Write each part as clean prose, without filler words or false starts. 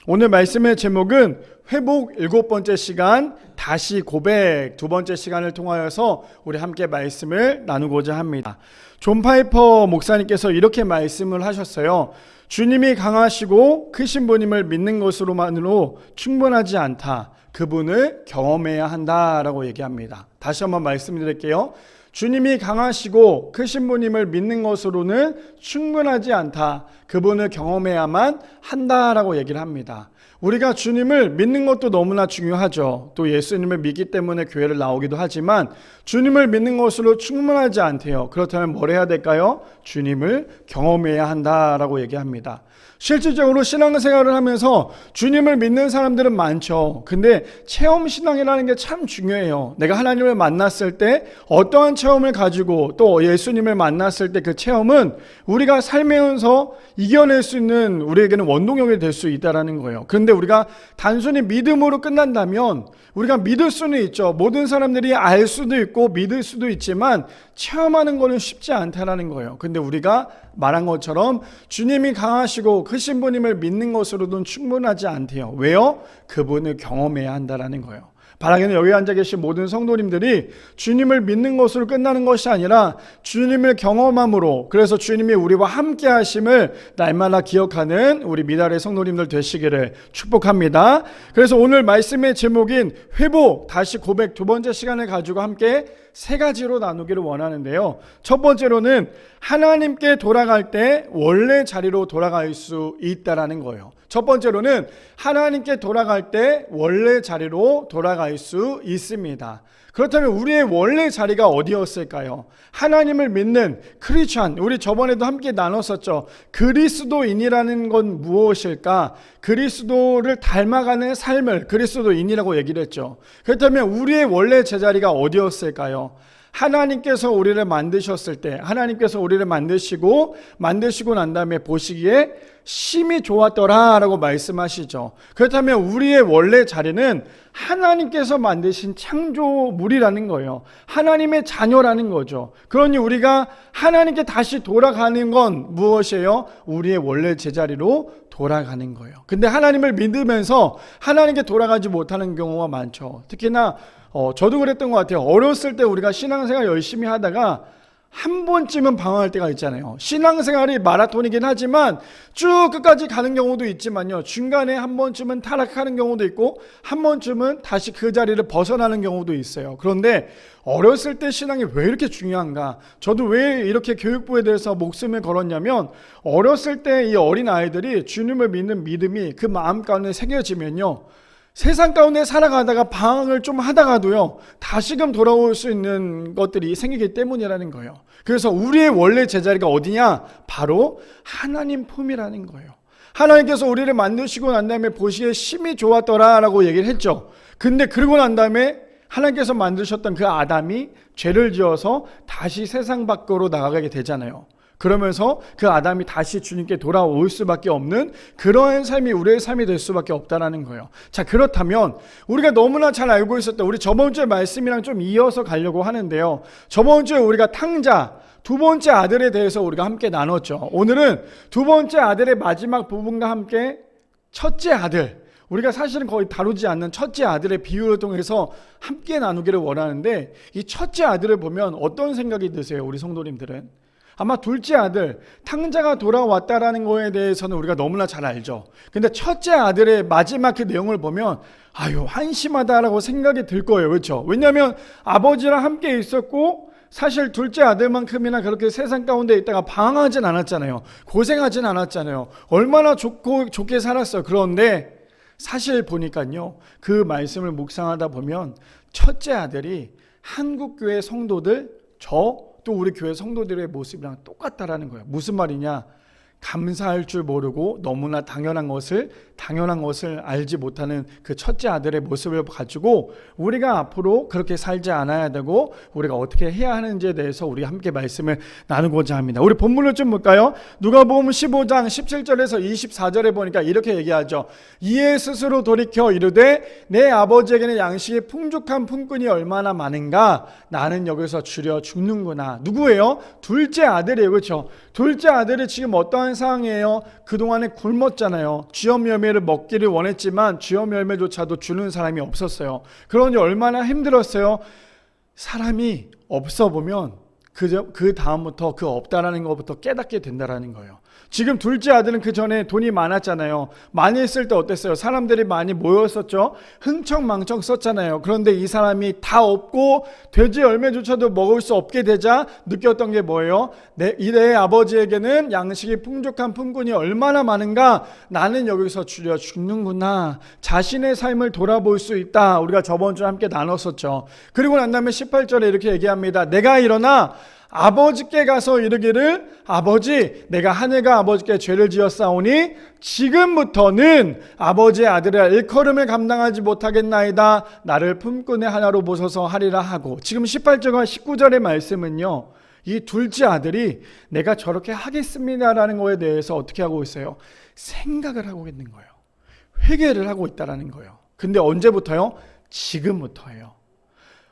오늘 말씀의 제목은 회복 7번째 시간, 다시 고백 2번째 시간을 통하여서 우리 함께 말씀을 나누고자 합니다. 존 파이퍼 목사님께서 이렇게 말씀을 하셨어요. 주님이 강하시고 크신 분임을 믿는 것으로만으로 충분하지 않다. 그분을 경험해야 한다라고 얘기합니다. 다시 한번 말씀드릴게요. 주님이 강하시고 크신 분임을 믿는 것으로는 충분하지 않다. 그분을 경험해야만 한다라고 얘기를 합니다. 우리가 주님을 믿는 것도 너무나 중요하죠. 또 예수님을 믿기 때문에 교회를 나오기도 하지만 주님을 믿는 것으로 충분하지 않대요. 그렇다면 뭘 해야 될까요? 주님을 경험해야 한다라고 얘기합니다. 실질적으로 신앙생활을 하면서 주님을 믿는 사람들은 많죠. 근데 체험신앙이라는 게 참 중요해요. 내가 하나님을 만났을 때 어떠한 체험을 가지고 또 예수님을 만났을 때 그 체험은 우리가 살면서 이겨낼 수 있는 우리에게는 원동력이 될 수 있다는 거예요. 그런데 우리가 단순히 믿음으로 끝난다면 우리가 믿을 수는 있죠. 모든 사람들이 알 수도 있고 믿을 수도 있지만 체험하는 거는 쉽지 않다는 거예요. 근데 우리가 말한 것처럼 주님이 강하시고 크신 분임을 믿는 것으로는 충분하지 않대요. 왜요? 그분을 경험해야 한다는 거예요. 바라기는 여기 앉아 계신 모든 성도님들이 주님을 믿는 것으로 끝나는 것이 아니라 주님을 경험함으로, 그래서 주님이 우리와 함께 하심을 날마다 기억하는 우리 미달의 성도님들 되시기를 축복합니다. 그래서 오늘 말씀의 제목인 회복 다시 고백 2번째 시간을 가지고 함께 3가지로 나누기를 원하는데요. 첫 번째로는 하나님께 돌아갈 때 원래 자리로 돌아갈 수 있다라는 거예요. 첫 번째로는 하나님께 돌아갈 때 원래 자리로 돌아갈 수 있습니다. 그렇다면 우리의 원래 자리가 어디였을까요? 하나님을 믿는 크리스찬, 우리 저번에도 함께 나눴었죠. 그리스도인이라는 건 무엇일까? 그리스도를 닮아가는 삶을 그리스도인이라고 얘기를 했죠. 그렇다면 우리의 원래 제자리가 어디였을까요? 하나님께서 우리를 만드셨을 때, 하나님께서 우리를 만드시고 난 다음에 보시기에 심히 좋았더라 라고 말씀하시죠. 그렇다면 우리의 원래 자리는 하나님께서 만드신 창조물이라는 거예요. 하나님의 자녀라는 거죠. 그러니 우리가 하나님께 다시 돌아가는 건 무엇이에요? 우리의 원래 제자리로 돌아가는 거예요. 근데 하나님을 믿으면서 하나님께 돌아가지 못하는 경우가 많죠. 특히나 저도 그랬던 것 같아요. 어렸을 때 우리가 신앙생활 열심히 하다가 한 번쯤은 방황할 때가 있잖아요. 신앙생활이 마라톤이긴 하지만 쭉 끝까지 가는 경우도 있지만요, 중간에 한 번쯤은 타락하는 경우도 있고 한 번쯤은 다시 그 자리를 벗어나는 경우도 있어요. 그런데 어렸을 때 신앙이 왜 이렇게 중요한가? 저도 왜 이렇게 교육부에 대해서 목숨을 걸었냐면, 어렸을 때 이 어린 아이들이 주님을 믿는 믿음이 그 마음 가운데 새겨지면요, 세상 가운데 살아가다가 방황을 좀 하다가도요, 다시금 돌아올 수 있는 것들이 생기기 때문이라는 거예요. 그래서 우리의 원래 제자리가 어디냐? 바로 하나님 품이라는 거예요. 하나님께서 우리를 만드시고 난 다음에 보시기에 심히 좋았더라 라고 얘기를 했죠. 근데 그러고 난 다음에 하나님께서 만드셨던 그 아담이 죄를 지어서 다시 세상 밖으로 나가게 되잖아요. 그러면서 그 아담이 다시 주님께 돌아올 수밖에 없는 그러한 삶이 우리의 삶이 될 수밖에 없다는 거예요. 자, 그렇다면 우리가 너무나 잘 알고 있었던 우리 저번 주의 말씀이랑 좀 이어서 가려고 하는데요. 저번 주에 우리가 탕자 2번째 아들에 대해서 우리가 함께 나눴죠. 오늘은 2번째 아들의 마지막 부분과 함께 첫째 아들, 우리가 사실은 거의 다루지 않는 첫째 아들의 비유를 통해서 함께 나누기를 원하는데, 이 첫째 아들을 보면 어떤 생각이 드세요? 우리 성도님들은 아마 둘째 아들, 탕자가 돌아왔다라는 거에 대해서는 우리가 너무나 잘 알죠. 근데 첫째 아들의 마지막 그 내용을 보면 아유, 한심하다라고 생각이 들 거예요. 그렇죠? 왜냐하면 아버지랑 함께 있었고 사실 둘째 아들만큼이나 그렇게 세상 가운데 있다가 방황하진 않았잖아요. 고생하진 않았잖아요. 얼마나 좋게 살았어요. 그런데 사실 보니까요, 그 말씀을 묵상하다 보면 첫째 아들이 한국교회 성도들, 또 우리 교회 성도들의 모습이랑 똑같다라는 거예요. 무슨 말이냐? 감사할 줄 모르고 너무나 당연한 것을 알지 못하는 그 첫째 아들의 모습을 가지고 우리가 앞으로 그렇게 살지 않아야 되고 우리가 어떻게 해야 하는지에 대해서 우리 함께 말씀을 나누고자 합니다. 우리 본문을 좀 볼까요? 누가복음 15장 17절에서 24절에 보니까 이렇게 얘기하죠. 이에 스스로 돌이켜 이르되 내 아버지에게는 양식이 풍족한 품꾼이 얼마나 많은가, 나는 여기서 줄여 죽는구나. 누구예요? 둘째 아들이에요. 그렇죠? 둘째 아들이 지금 어떠한 속상한 상황이에요. 그동안에 굶었잖아요. 주염 열매를 먹기를 원했지만 주염 열매조차도 주는 사람이 없었어요. 그러니 얼마나 힘들었어요. 사람이 없어 보면 그 다음부터 그 없다라는 것부터 깨닫게 된다라는 거예요. 지금 둘째 아들은 그 전에 돈이 많았잖아요. 많이 있을 때 어땠어요? 사람들이 많이 모였었죠. 흥청망청 썼잖아요. 그런데 이 사람이 다 없고 돼지 열매조차도 먹을 수 없게 되자 느꼈던 게 뭐예요? 내 아버지에게는 양식이 풍족한 품꾼이 얼마나 많은가. 나는 여기서 줄여 죽는구나. 자신의 삶을 돌아볼 수 있다. 우리가 저번 주에 함께 나눴었죠. 그리고 난 다음에 18절에 이렇게 얘기합니다. 내가 일어나 아버지께 가서 이르기를 아버지 내가 하늘과 아버지께 죄를 지었사오니 지금부터는 아버지의 아들의 일컬음을 감당하지 못하겠나이다. 나를 품꾼의 하나로 보소서 하리라 하고, 지금 18절과 19절의 말씀은요, 이 둘째 아들이 내가 저렇게 하겠습니다라는 거에 대해서 어떻게 하고 있어요? 생각을 하고 있는 거예요. 회개를 하고 있다라는 거예요. 근데 언제부터요? 지금부터예요.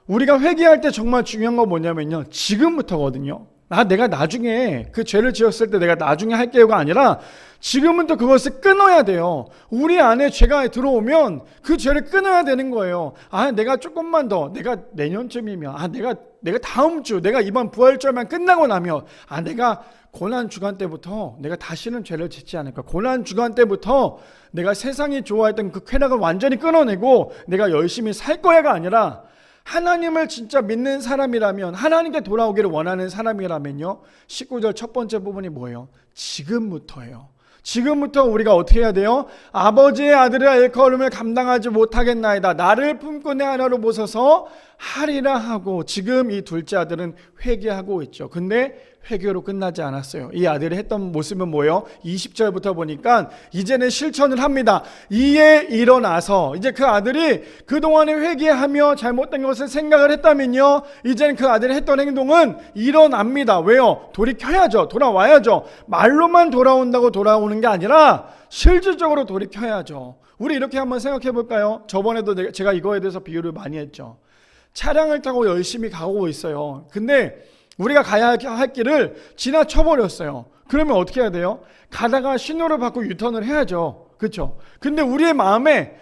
우리가 회개할 때 정말 중요한 건 뭐냐면요, 지금부터거든요. 내가 나중에 그 죄를 지었을 때 내가 나중에 할게요가 아니라 지금부터 그것을 끊어야 돼요. 우리 안에 죄가 들어오면 그 죄를 끊어야 되는 거예요. 내가 조금만 더, 내가 내년쯤이면, 내가 다음 주, 내가 이번 부활절만 끝나고 나면, 내가 고난 주간 때부터 내가 다시는 죄를 짓지 않을 거야. 고난 주간 때부터 내가 세상이 좋아했던 그 쾌락을 완전히 끊어내고 내가 열심히 살 거야가 아니라, 하나님을 진짜 믿는 사람이라면, 하나님께 돌아오기를 원하는 사람이라면요, 19절 첫 번째 부분이 뭐예요? 지금부터예요. 지금부터 우리가 어떻게 해야 돼요? 아버지의 아들의 일컬음을 감당하지 못하겠나이다. 나를 품꾼의 하나로 보소서 하리라 하고, 지금 이 둘째 아들은 회개하고 있죠. 근데 회개로 끝나지 않았어요. 이 아들이 했던 모습은 뭐예요? 20절부터 보니까 이제는 실천을 합니다. 이에 일어나서, 이제 그 아들이 그동안에 회개하며 잘못된 것을 생각을 했다면요, 이제는 그 아들이 했던 행동은 일어납니다. 왜요? 돌이켜야죠. 돌아와야죠. 말로만 돌아온다고 돌아오는 게 아니라 실질적으로 돌이켜야죠. 우리 이렇게 한번 생각해 볼까요? 저번에도 제가 이거에 대해서 비유를 많이 했죠. 차량을 타고 열심히 가고 있어요. 근데 우리가 가야 할 길을 지나쳐버렸어요. 그러면 어떻게 해야 돼요? 가다가 신호를 받고 유턴을 해야죠. 그렇죠? 근데 우리의 마음에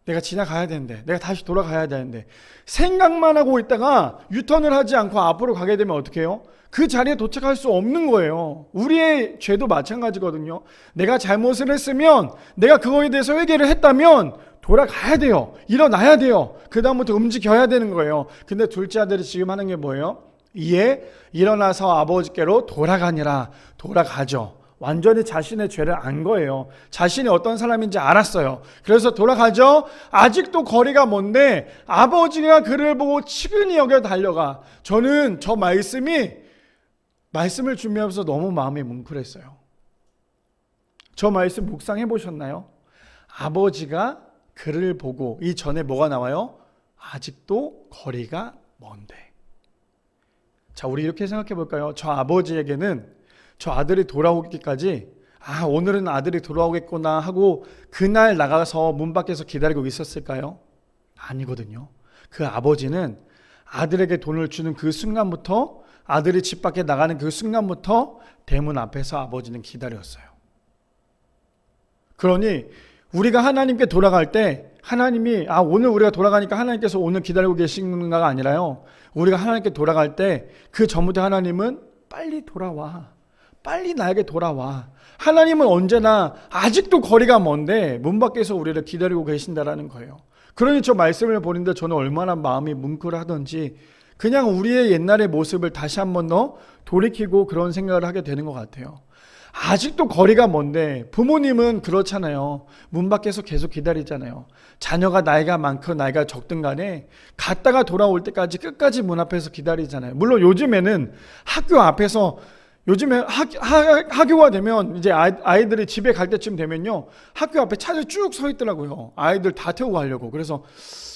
내가 지나가야 되는데, 내가 다시 돌아가야 되는데, 생각만 하고 있다가 유턴을 하지 않고 앞으로 가게 되면 어떻게 해요? 그 자리에 도착할 수 없는 거예요. 우리의 죄도 마찬가지거든요. 내가 잘못을 했으면, 내가 그거에 대해서 회개를 했다면 돌아가야 돼요. 일어나야 돼요. 그 다음부터 움직여야 되는 거예요. 근데 둘째 아들이 지금 하는 게 뭐예요? 이에 일어나서 아버지께로 돌아가니라. 돌아가죠. 완전히 자신의 죄를 안 거예요. 자신이 어떤 사람인지 알았어요. 그래서 돌아가죠. 아직도 거리가 먼데 아버지가 그를 보고 치근히 여겨 달려가. 저는 저 말씀을 준비하면서 너무 마음이 뭉클했어요. 저 말씀 묵상해 보셨나요? 아버지가 그를 보고, 이 전에 뭐가 나와요? 아직도 거리가 먼데. 자, 우리 이렇게 생각해 볼까요? 저 아버지에게는 저 아들이 돌아오기까지, 오늘은 아들이 돌아오겠구나 하고 그날 나가서 문 밖에서 기다리고 있었을까요? 아니거든요. 그 아버지는 아들에게 돈을 주는 그 순간부터, 아들이 집 밖에 나가는 그 순간부터 대문 앞에서 아버지는 기다렸어요. 그러니 우리가 하나님께 돌아갈 때 하나님이 오늘 우리가 돌아가니까 하나님께서 오늘 기다리고 계신가가 아니라요, 우리가 하나님께 돌아갈 때 그 전부터 하나님은 빨리 돌아와, 빨리 나에게 돌아와. 하나님은 언제나 아직도 거리가 먼데 문 밖에서 우리를 기다리고 계신다라는 거예요. 그러니 저 말씀을 보는데 저는 얼마나 마음이 뭉클하던지 그냥 우리의 옛날의 모습을 다시 한 번 더 돌이키고 그런 생각을 하게 되는 것 같아요. 아직도 거리가 먼데, 부모님은 그렇잖아요. 문 밖에서 계속 기다리잖아요. 자녀가 나이가 많건 나이가 적든 간에 갔다가 돌아올 때까지 끝까지 문 앞에서 기다리잖아요. 물론 요즘에는 학교 앞에서, 요즘에 학교가 되면 이제 아이들이 집에 갈 때쯤 되면요, 학교 앞에 차들 쭉 서 있더라고요. 아이들 다 태우고 가려고. 그래서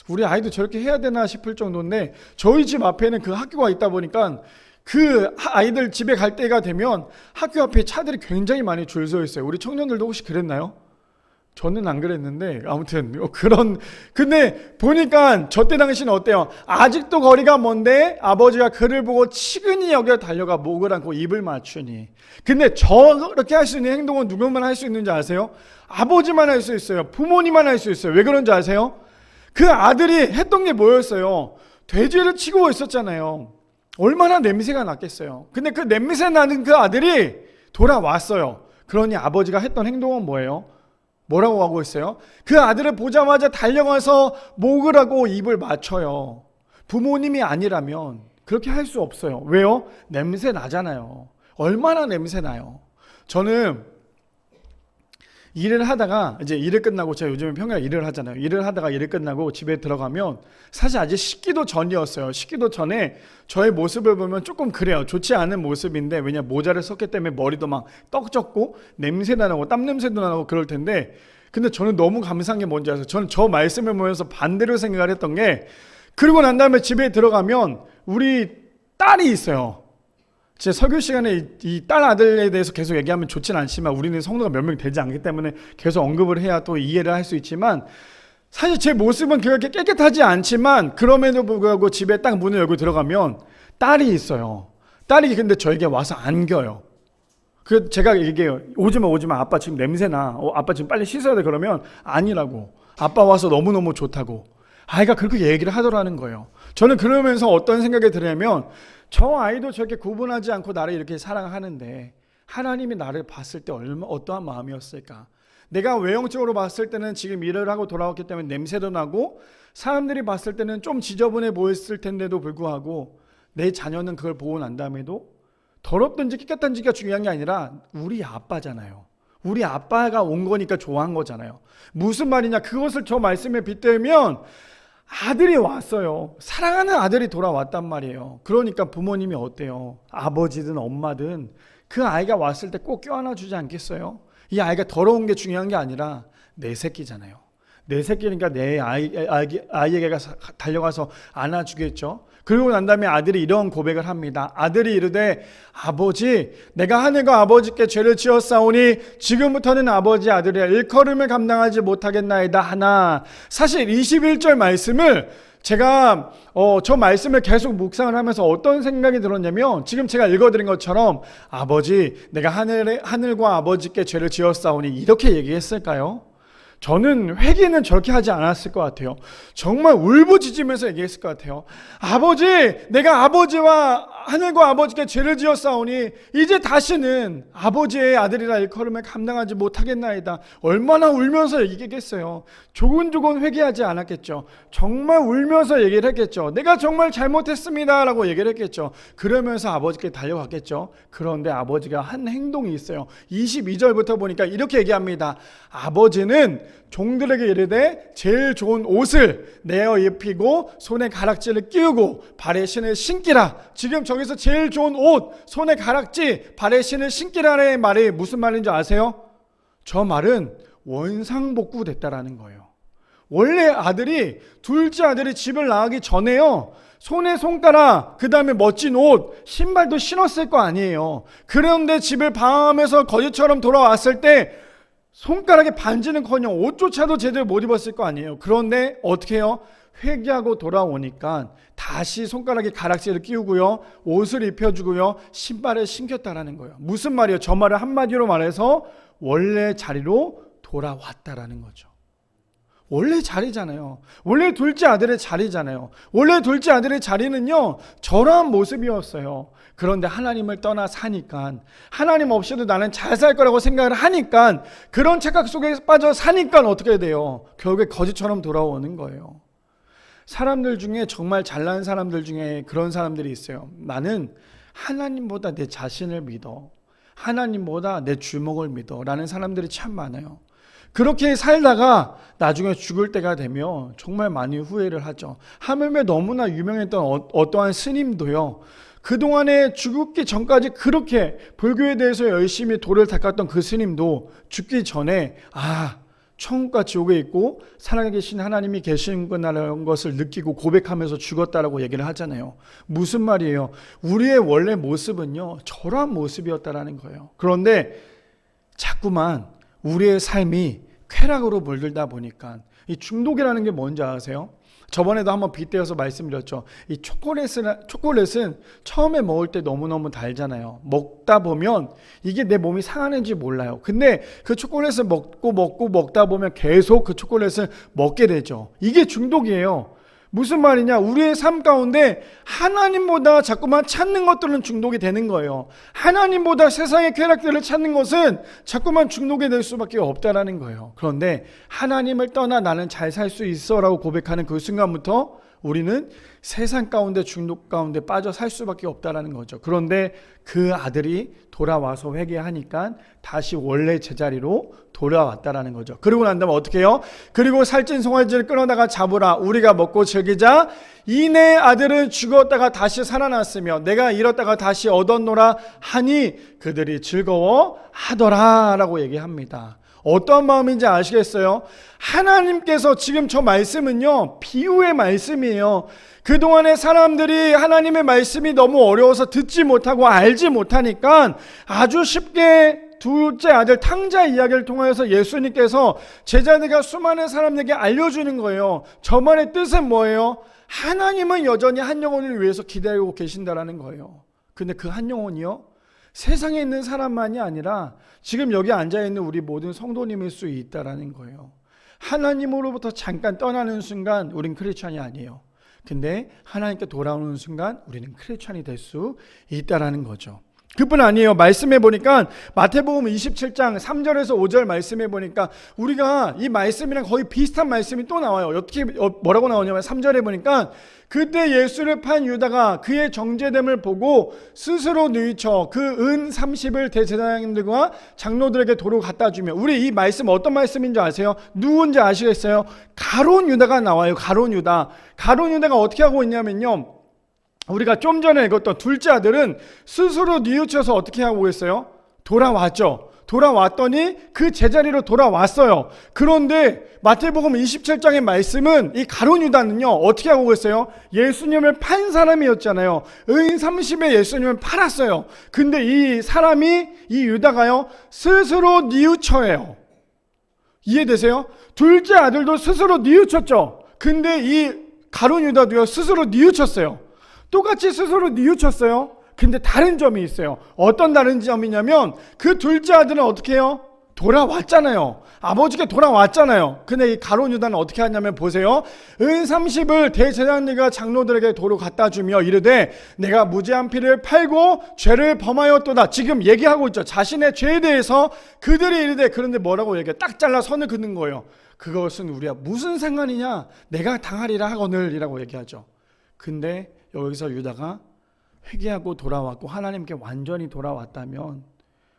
우리 아이도 저렇게 해야 되나 싶을 정도인데, 저희 집 앞에는 그 학교가 있다 보니까 그 아이들 집에 갈 때가 되면 학교 앞에 차들이 굉장히 많이 줄 서 있어요. 우리 청년들도 혹시 그랬나요? 저는 안 그랬는데 아무튼 근데 보니까 저때 당시는 어때요? 아직도 거리가 먼데 아버지가 그를 보고 치근히 여겨 달려가 목을 안고 입을 맞추니. 근데 저렇게 할 수 있는 행동은 누구만 할 수 있는지 아세요? 아버지만 할 수 있어요. 부모님만 할 수 있어요. 왜 그런지 아세요? 그 아들이 했던 게 뭐였어요? 돼지를 치고 있었잖아요. 얼마나 냄새가 났겠어요. 근데 그 냄새 나는 그 아들이 돌아왔어요. 그러니 아버지가 했던 행동은 뭐예요? 뭐라고 하고 있어요? 그 아들을 보자마자 달려가서 목을 하고 입을 맞춰요. 부모님이 아니라면 그렇게 할 수 없어요. 왜요? 냄새 나잖아요. 얼마나 냄새 나요. 저는 일을 하다가 이제 일을 끝나고, 제가 요즘에 평일에 일을 하잖아요. 일을 하다가 일을 끝나고 집에 들어가면 사실 아직 식기도 전이었어요. 식기도 전에 저의 모습을 보면 조금 그래요. 좋지 않은 모습인데, 왜냐 모자를 썼기 때문에 머리도 막 떡졌고 냄새도 나고 땀 냄새도 나고 그럴 텐데, 근데 저는 너무 감사한 게 뭔지 아세요? 저는 저 말씀을 보면서 반대로 생각을 했던 게, 그러고 난 다음에 집에 들어가면 우리 딸이 있어요. 제 설교 시간에 이 딸 아들에 대해서 계속 얘기하면 좋진 않지만, 우리는 성도가 몇 명 되지 않기 때문에 계속 언급을 해야 또 이해를 할 수 있지만, 사실 제 모습은 그렇게 깨끗하지 않지만 그럼에도 불구하고 집에 딱 문을 열고 들어가면 딸이 있어요. 딸이 근데 저에게 와서 안겨요. 그 제가 얘기해요. 오지마 아빠 지금 냄새나. 아빠 지금 빨리 씻어야 돼. 그러면 아니라고. 아빠 와서 너무너무 좋다고. 아이가 그렇게 얘기를 하더라는 거예요. 저는 그러면서 어떤 생각이 드냐면, 저 아이도 저렇게 구분하지 않고 나를 이렇게 사랑하는데 하나님이 나를 봤을 때 어떠한 마음이었을까? 내가 외형적으로 봤을 때는 지금 일을 하고 돌아왔기 때문에 냄새도 나고, 사람들이 봤을 때는 좀 지저분해 보였을 텐데도 불구하고 내 자녀는 그걸 보고 난 다음에도 더럽든지 깨끗한지가 중요한 게 아니라 우리 아빠잖아요. 우리 아빠가 온 거니까 좋아한 거잖아요. 무슨 말이냐? 그것을 저 말씀에 빗대면 아들이 왔어요. 사랑하는 아들이 돌아왔단 말이에요. 그러니까 부모님이 어때요? 아버지든 엄마든 그 아이가 왔을 때 꼭 껴안아 주지 않겠어요? 이 아이가 더러운 게 중요한 게 아니라 내 새끼잖아요. 내 새끼니까 내 아이에게 달려가서 안아주겠죠. 그리고 난 다음에 아들이 이런 고백을 합니다. 아들이 이르되, 아버지, 내가 하늘과 아버지께 죄를 지었사오니 지금부터는 아버지 아들의 일컬음을 감당하지 못하겠나이다 하나. 사실 21절 말씀을 제가 저 말씀을 계속 묵상을 하면서 어떤 생각이 들었냐면, 지금 제가 읽어드린 것처럼 아버지, 내가 하늘과 아버지께 죄를 지었사오니 이렇게 얘기했을까요? 저는 회개는 저렇게 하지 않았을 것 같아요. 정말 울부짖으면서 얘기했을 것 같아요. 아버지, 내가 아버지와 하늘과 아버지께 죄를 지었사오니 이제 다시는 아버지의 아들이라 일컬음을 감당하지 못하겠나이다. 얼마나 울면서 얘기했겠어요. 조곤조곤 회개하지 않았겠죠. 정말 울면서 얘기를 했겠죠. 내가 정말 잘못했습니다 라고 얘기를 했겠죠. 그러면서 아버지께 달려갔겠죠. 그런데 아버지가 한 행동이 있어요. 22절부터 보니까 이렇게 얘기합니다. 아버지는 종들에게 이르되 제일 좋은 옷을 내어 입히고 손에 가락지를 끼우고 발에 신을 신기라. 지금 저기서 제일 좋은 옷, 손에 가락지, 발에 신을 신기라의 말이 무슨 말인지 아세요? 저 말은 원상복구 됐다라는 거예요. 원래 둘째 아들이 집을 나가기 전에요, 손에 손가락, 그 다음에 멋진 옷, 신발도 신었을 거 아니에요. 그런데 집을 방황하면서 거지처럼 돌아왔을 때 손가락에 반지는커녕 옷조차도 제대로 못 입었을 거 아니에요. 그런데 어떻게 해요? 회개하고 돌아오니까 다시 손가락에 가락지를 끼우고요, 옷을 입혀주고요, 신발을 신겼다라는 거예요. 무슨 말이에요? 저 말을 한마디로 말해서 원래 자리로 돌아왔다라는 거죠. 원래 자리잖아요. 원래 둘째 아들의 자리잖아요. 원래 둘째 아들의 자리는요, 저러한 모습이었어요. 그런데 하나님을 떠나 사니까, 하나님 없이도 나는 잘 살 거라고 생각을 하니까, 그런 착각 속에 빠져 사니까 어떻게 돼요? 결국에 거지처럼 돌아오는 거예요. 사람들 중에 정말 잘난 사람들 중에 그런 사람들이 있어요. 나는 하나님보다 내 자신을 믿어, 하나님보다 내 주먹을 믿어 라는 사람들이 참 많아요. 그렇게 살다가 나중에 죽을 때가 되면 정말 많이 후회를 하죠. 하물며 너무나 유명했던 어떠한 스님도요, 그동안에 죽기 전까지 그렇게 불교에 대해서 열심히 도를 닦았던 그 스님도 죽기 전에 천국과 지옥에 있고 살아계신 하나님이 계시는구나라는 것을 느끼고 고백하면서 죽었다라고 얘기를 하잖아요. 무슨 말이에요? 우리의 원래 모습은요, 저러한 모습이었다라는 거예요. 그런데 자꾸만 우리의 삶이 쾌락으로 물들다 보니까 이 중독이라는 게 뭔지 아세요? 저번에도 한번 빗대어서 말씀드렸죠. 이 초콜릿은 처음에 먹을 때 너무너무 달잖아요. 먹다 보면 이게 내 몸이 상하는지 몰라요. 근데 그 초콜릿을 먹다 보면 계속 그 초콜릿을 먹게 되죠. 이게 중독이에요. 무슨 말이냐? 우리의 삶 가운데 하나님보다 자꾸만 찾는 것들은 중독이 되는 거예요. 하나님보다 세상의 쾌락들을 찾는 것은 자꾸만 중독이 될 수밖에 없다라는 거예요. 그런데 하나님을 떠나 나는 잘 살 수 있어 라고 고백하는 그 순간부터 우리는 세상 가운데 중독 가운데 빠져 살 수밖에 없다라는 거죠. 그런데 그 아들이 돌아와서 회개하니까 다시 원래 제자리로 돌아왔다라는 거죠. 그러고 난 다음에 어떻게 해요? 그리고 살찐 송아지를 끌어다가 잡으라. 우리가 먹고 즐기자. 이내 아들은 죽었다가 다시 살아났으며 내가 잃었다가 다시 얻었노라 하니 그들이 즐거워하더라 라고 얘기합니다. 어떤 마음인지 아시겠어요? 하나님께서 지금 저 말씀은요, 비유의 말씀이에요. 그동안에 사람들이 하나님의 말씀이 너무 어려워서 듣지 못하고 알지 못하니까 아주 쉽게 둘째 아들 탕자 이야기를 통해서 예수님께서 제자들과 수많은 사람들에게 알려주는 거예요. 저 말의 뜻은 뭐예요? 하나님은 여전히 한 영혼을 위해서 기다리고 계신다라는 거예요. 근데 그 한 영혼이요, 세상에 있는 사람만이 아니라 지금 여기 앉아있는 우리 모든 성도님일 수 있다라는 거예요. 하나님으로부터 잠깐 떠나는 순간 우린 크리스찬이 아니에요. 근데 하나님께 돌아오는 순간 우리는 크리스찬이 될 수 있다라는 거죠. 그뿐 아니에요. 말씀해 보니까 마태복음 27장 3절에서 5절 말씀해 보니까 우리가 이 말씀이랑 거의 비슷한 말씀이 또 나와요. 어떻게 뭐라고 나오냐면 3절에 보니까 그때 예수를 판 유다가 그의 정죄됨을 보고 스스로 뉘우쳐 그 은 30을 대제사장님들과 장로들에게 도로 갖다 주며, 우리 이 말씀 어떤 말씀인지 아세요? 누군지 아시겠어요? 가룟 유다가 나와요. 가룟 유다. 가룟 유다가 어떻게 하고 있냐면요, 우리가 좀 전에 읽었던 둘째 아들은 스스로 뉘우쳐서 어떻게 하고 있어요? 돌아왔죠. 돌아왔더니 그 제자리로 돌아왔어요. 그런데 마태복음 27장의 말씀은 이 가룟 유다는요, 어떻게 하고 있어요? 예수님을 판 사람이었잖아요. 은 30에 예수님을 팔았어요. 근데 이 사람이, 이 유다가요, 스스로 뉘우쳐요. 이해되세요? 둘째 아들도 스스로 뉘우쳤죠. 근데 이 가룟 유다도요, 스스로 뉘우쳤어요. 똑같이 스스로 뉘우쳤어요. 근데 다른 점이 있어요. 어떤 다른 점이냐면 그 둘째 아들은 어떻게 해요? 돌아왔잖아요. 아버지께 돌아왔잖아요. 근데 이 가룟 유다는 어떻게 하냐면 보세요. 은 30을 대제사장들과 장로들에게 도로 갖다 주며 이르되 내가 무죄한 피를 팔고 죄를 범하였도다. 지금 얘기하고 있죠. 자신의 죄에 대해서 그들이 이르되, 그런데 뭐라고 얘기해? 딱 잘라 선을 긋는 거예요. 그것은 우리와 무슨 상관이냐? 내가 당하리라 하거늘이라고 얘기하죠. 근데 여기서 유다가 회개하고 돌아왔고 하나님께 완전히 돌아왔다면,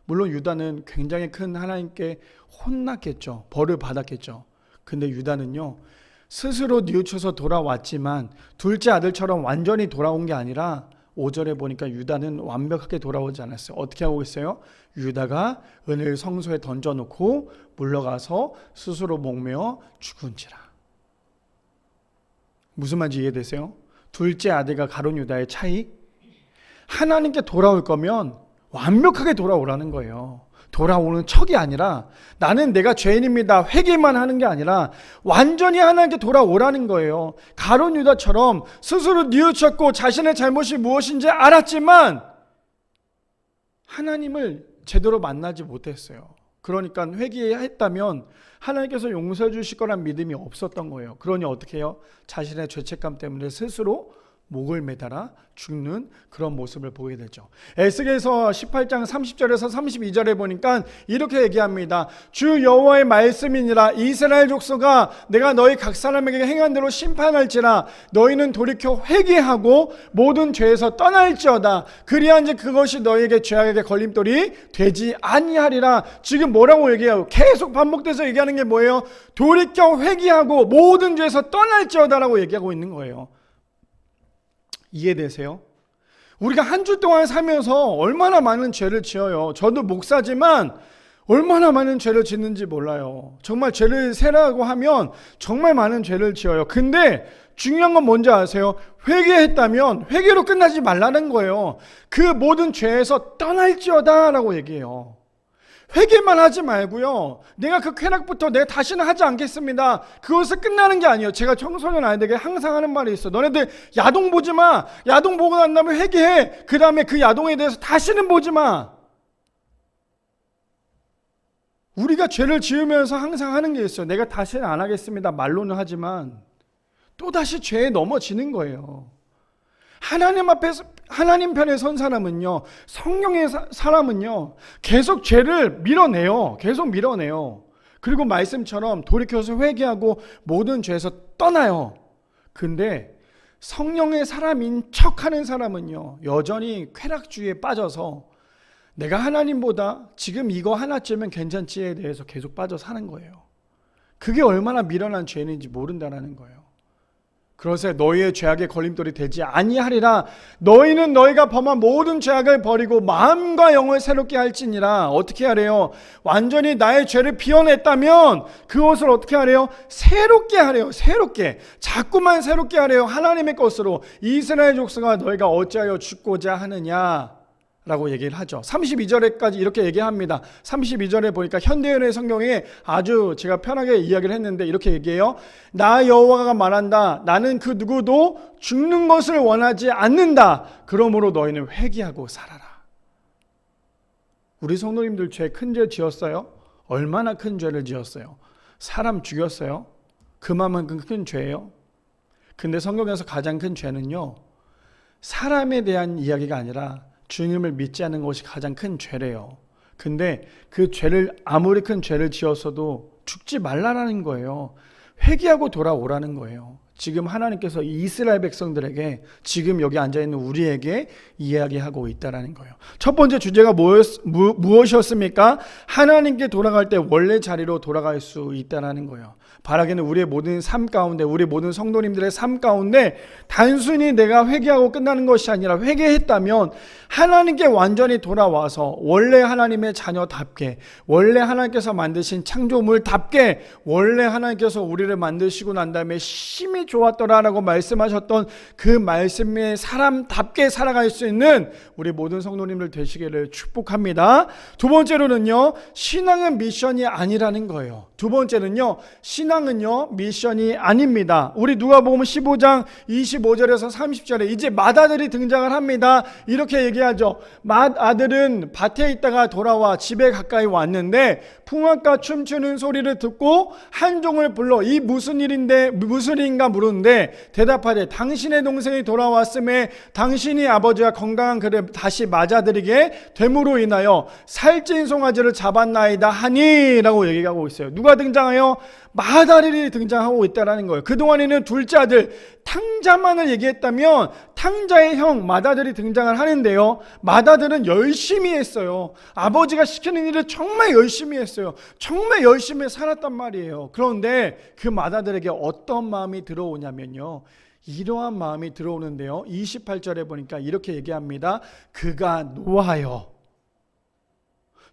물론 유다는 굉장히 큰 하나님께 혼났겠죠. 벌을 받았겠죠. 근데 유다는요, 스스로 뉘우쳐서 돌아왔지만 둘째 아들처럼 완전히 돌아온 게 아니라 5절에 보니까 유다는 완벽하게 돌아오지 않았어요. 어떻게 하고 있어요? 유다가 은을 성소에 던져놓고 물러가서 스스로 목매어 죽은지라. 무슨 말인지 이해되세요? 둘째 아들과 가룟 유다의 차이? 하나님께 돌아올 거면 완벽하게 돌아오라는 거예요. 돌아오는 척이 아니라, 나는 내가 죄인입니다 회개만 하는 게 아니라 완전히 하나님께 돌아오라는 거예요. 가룟 유다처럼 스스로 뉘우쳤고 자신의 잘못이 무엇인지 알았지만 하나님을 제대로 만나지 못했어요. 그러니까 회개했다면 하나님께서 용서해 주실 거란 믿음이 없었던 거예요. 그러니 어떻게 해요? 자신의 죄책감 때문에 스스로 목을 매달아 죽는 그런 모습을 보게 되죠. 에스겔서 18장 30절에서 32절에 보니까 이렇게 얘기합니다. 주 여호와의 말씀이니라. 이스라엘 족속아, 내가 너희 각 사람에게 행한 대로 심판할지라. 너희는 돌이켜 회개하고 모든 죄에서 떠날지어다. 그리한즉 그것이 너희에게 죄악에게 걸림돌이 되지 아니하리라. 지금 뭐라고 얘기해요? 계속 반복돼서 얘기하는 게 뭐예요? 돌이켜 회개하고 모든 죄에서 떠날지어다라고 얘기하고 있는 거예요. 이해되세요? 우리가 한 주 동안 살면서 얼마나 많은 죄를 지어요. 저도 목사지만 얼마나 많은 죄를 짓는지 몰라요. 정말 죄를 세라고 하면 정말 많은 죄를 지어요. 근데 중요한 건 뭔지 아세요? 회개했다면 회개로 끝나지 말라는 거예요. 그 모든 죄에서 떠날지어다 라고 얘기해요. 회개만 하지 말고요. 내가 그 쾌락부터 내가 다시는 하지 않겠습니다. 그것을 끝나는 게 아니에요. 제가 청소년 아이들에게 항상 하는 말이 있어. 너네들 야동 보지 마. 야동 보고 난 다음에 회개해. 그 다음에 그 야동에 대해서 다시는 보지 마. 우리가 죄를 지으면서 항상 하는 게 있어요. 내가 다시는 안 하겠습니다. 말로는 하지만 또다시 죄에 넘어지는 거예요. 하나님 앞에서, 하나님 편에 선 사람은요, 성령의 사람은요, 계속 죄를 밀어내요. 계속 밀어내요. 그리고 말씀처럼 돌이켜서 회개하고 모든 죄에서 떠나요. 근데 성령의 사람인 척하는 사람은요, 여전히 쾌락주의에 빠져서 내가 하나님보다 지금 이거 하나쯤은 괜찮지에 대해서 계속 빠져 사는 거예요. 그게 얼마나 미련한 죄인지 모른다는 거예요. 그러세 너희의 죄악의 걸림돌이 되지 아니하리라. 너희는 너희가 범한 모든 죄악을 버리고 마음과 영을 새롭게 할지니라. 어떻게 하래요? 완전히 나의 죄를 비워냈다면 그것을 어떻게 하래요? 새롭게 하래요. 새롭게. 자꾸만 새롭게 하래요. 하나님의 것으로. 이스라엘 족속아 너희가 어찌하여 죽고자 하느냐 라고 얘기를 하죠. 32절에까지 이렇게 얘기합니다. 32절에 보니까 현대인의 성경에 아주 제가 편하게 이야기를 했는데 이렇게 얘기해요. 나 여호와가 말한다. 나는 그 누구도 죽는 것을 원하지 않는다. 그러므로 너희는 회개하고 살아라. 우리 성도님들 죄 큰 죄 지었어요? 얼마나 큰 죄를 지었어요? 사람 죽였어요? 그만큼 큰 죄예요? 근데 성경에서 가장 큰 죄는요, 사람에 대한 이야기가 아니라 주님을 믿지 않는 것이 가장 큰 죄래요. 근데 그 죄를 아무리 큰 죄를 지었어도 죽지 말라는 거예요. 회개하고 돌아오라는 거예요. 지금 하나님께서 이스라엘 백성들에게 지금 여기 앉아있는 우리에게 이야기하고 있다는 거예요. 첫 번째 주제가 무엇이었습니까? 하나님께 돌아갈 때 원래 자리로 돌아갈 수 있다는 거예요. 바라기는 우리의 모든 삶 가운데, 우리 모든 성도님들의 삶 가운데 단순히 내가 회개하고 끝나는 것이 아니라 회개했다면 하나님께 완전히 돌아와서 원래 하나님의 자녀답게, 원래 하나님께서 만드신 창조물답게, 원래 하나님께서 우리를 만드시고 난 다음에 심히 좋았더라라고 말씀하셨던 그 말씀의 사람답게 살아갈 수 있는 우리 모든 성도님들 되시기를 축복합니다. 두 번째로는요, 신앙은 미션이 아니라는 거예요. 두 번째는요, 신앙은요 미션이 아닙니다. 우리 누가복음 15장 25절에서 30절에 이제 맏아들이 등장을 합니다. 이렇게 얘기하죠. 맏아들은 밭에 있다가 돌아와 집에 가까이 왔는데 풍악과 춤추는 소리를 듣고 한 종을 불러 이 무슨 일인가 물었는데 대답하되 당신의 동생이 돌아왔음에 당신이 아버지가 건강한 그를 다시 맞아들이게 됨으로 인하여 살찐 송아지를 잡았나이다 하니 라고 얘기하고 있어요. 누가 등장해요? 맏아들이 등장하고 있다는 거예요. 그동안에는 둘째 아들 탕자만을 얘기했다면 탕자의 형 맏아들이 등장을 하는데요, 맏아들은 열심히 했어요. 아버지가 시키는 일을 정말 열심히 했어요. 정말 열심히 살았단 말이에요. 그런데 그 맏아들에게 어떤 마음이 들어오냐면요, 이러한 마음이 들어오는데요, 28절에 보니까 이렇게 얘기합니다. 그가 노하여.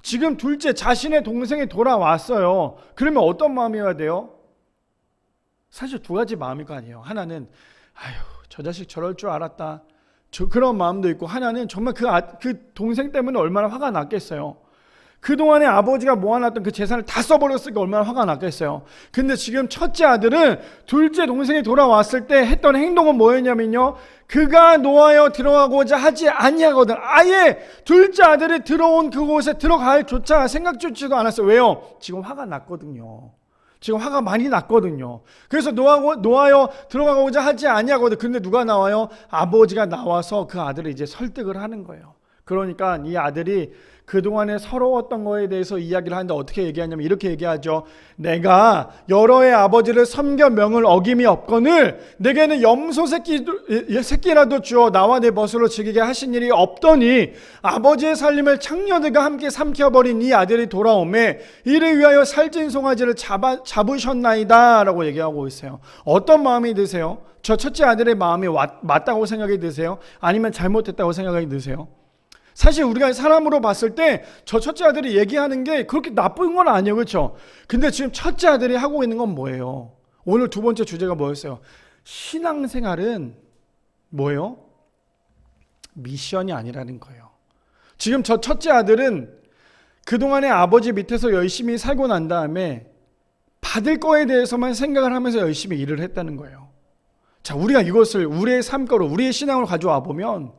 지금 둘째 자신의 동생이 돌아왔어요. 그러면 어떤 마음이어야 돼요? 사실 두 가지 마음일 거 아니에요. 하나는 아유 저 자식 저럴 줄 알았다, 그런 마음도 있고, 하나는 정말 그 동생 때문에 얼마나 화가 났겠어요. 그동안에 아버지가 모아놨던 그 재산을 다 써버렸으니까 얼마나 화가 났겠어요. 근데 지금 첫째 아들은 둘째 동생이 돌아왔을 때 했던 행동은 뭐였냐면요, 그가 노하여 들어가고자 하지 아니하거든. 아예 둘째 아들이 들어온 그곳에 들어갈 조차 생각조차도 않았어요. 왜요? 지금 화가 났거든요. 지금 화가 많이 났거든요. 그래서 노하여 들어가고자 하지 아니하거든. 근데 누가 나와요? 아버지가 나와서 그 아들을 이제 설득을 하는 거예요. 그러니까 이 아들이 그동안에 서러웠던 거에 대해서 이야기를 하는데 어떻게 얘기하냐면 이렇게 얘기하죠. 내가 여러 해 아버지를 섬겨 명을 어김이 없거늘 내게는 염소 새끼라도 주어 나와 내 벗으로 즐기게 하신 일이 없더니 아버지의 살림을 창녀들과 함께 삼켜버린 이 아들이 돌아오매 이를 위하여 살찐 송아지를 잡으셨나이다 라고 얘기하고 있어요. 어떤 마음이 드세요? 저 첫째 아들의 마음이 맞다고 생각이 드세요? 아니면 잘못했다고 생각이 드세요? 사실 우리가 사람으로 봤을 때 저 첫째 아들이 얘기하는 게 그렇게 나쁜 건 아니에요. 그렇죠? 근데 지금 첫째 아들이 하고 있는 건 뭐예요? 오늘 두 번째 주제가 뭐였어요? 신앙생활은 뭐예요? 미션이 아니라는 거예요. 지금 저 첫째 아들은 그동안에 아버지 밑에서 열심히 살고 난 다음에 받을 거에 대해서만 생각을 하면서 열심히 일을 했다는 거예요. 자, 우리가 이것을 우리의 삶거로, 우리의 신앙으로 가져와 보면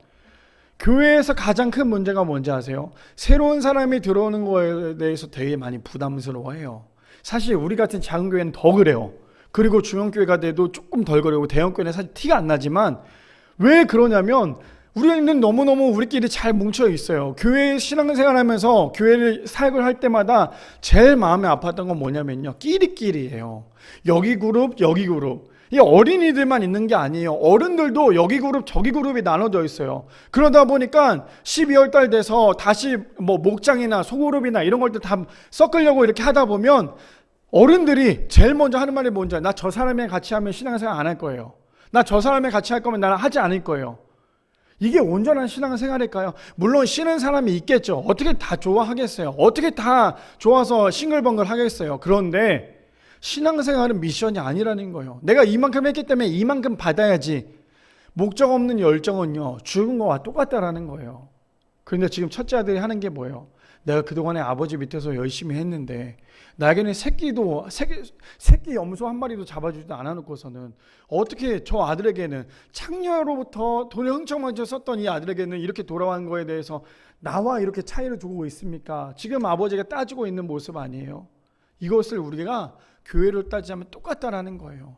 교회에서 가장 큰 문제가 뭔지 아세요? 새로운 사람이 들어오는 거에 대해서 되게 많이 부담스러워해요. 사실 우리 같은 작은 교회는 더 그래요. 그리고 중형교회가 돼도 조금 덜 그러고 대형교회는 사실 티가 안 나지만 왜 그러냐면 우리는 너무너무 우리끼리 잘 뭉쳐 있어요. 교회 신앙생활 하면서 교회를 사역을 할 때마다 제일 마음이 아팠던 건 뭐냐면요, 끼리끼리예요. 여기 그룹 여기 그룹. 이 어린이들만 있는 게 아니에요. 어른들도 여기 그룹 저기 그룹이 나눠져 있어요. 그러다 보니까 12월 달 돼서 다시 뭐 목장이나 소그룹이나 이런 걸 다 섞으려고 이렇게 하다 보면 어른들이 제일 먼저 하는 말이 뭔지 알아요? 나 저 사람이랑 같이 하면 신앙생활 안 할 거예요. 나 저 사람이랑 같이 할 거면 나는 하지 않을 거예요. 이게 온전한 신앙생활일까요? 물론 쉬는 사람이 있겠죠. 어떻게 다 좋아하겠어요? 어떻게 다 좋아서 싱글벙글 하겠어요? 그런데 신앙생활은 미션이 아니라는 거예요. 내가 이만큼 했기 때문에 이만큼 받아야지. 목적 없는 열정은요, 죽은 거와 똑같다라는 거예요. 그런데 지금 첫째 아들이 하는 게 뭐예요? 내가 그동안에 아버지 밑에서 열심히 했는데 나에게는 새끼 염소 한 마리도 잡아주지도 않아놓고서는 어떻게 저 아들에게는 창녀로부터 돈을 흥청망청 썼던 이 아들에게는 이렇게 돌아온 거에 대해서 나와 이렇게 차이를 두고 있습니까? 지금 아버지가 따지고 있는 모습 아니에요? 이것을 우리가 교회를 따지자면 똑같다라는 거예요.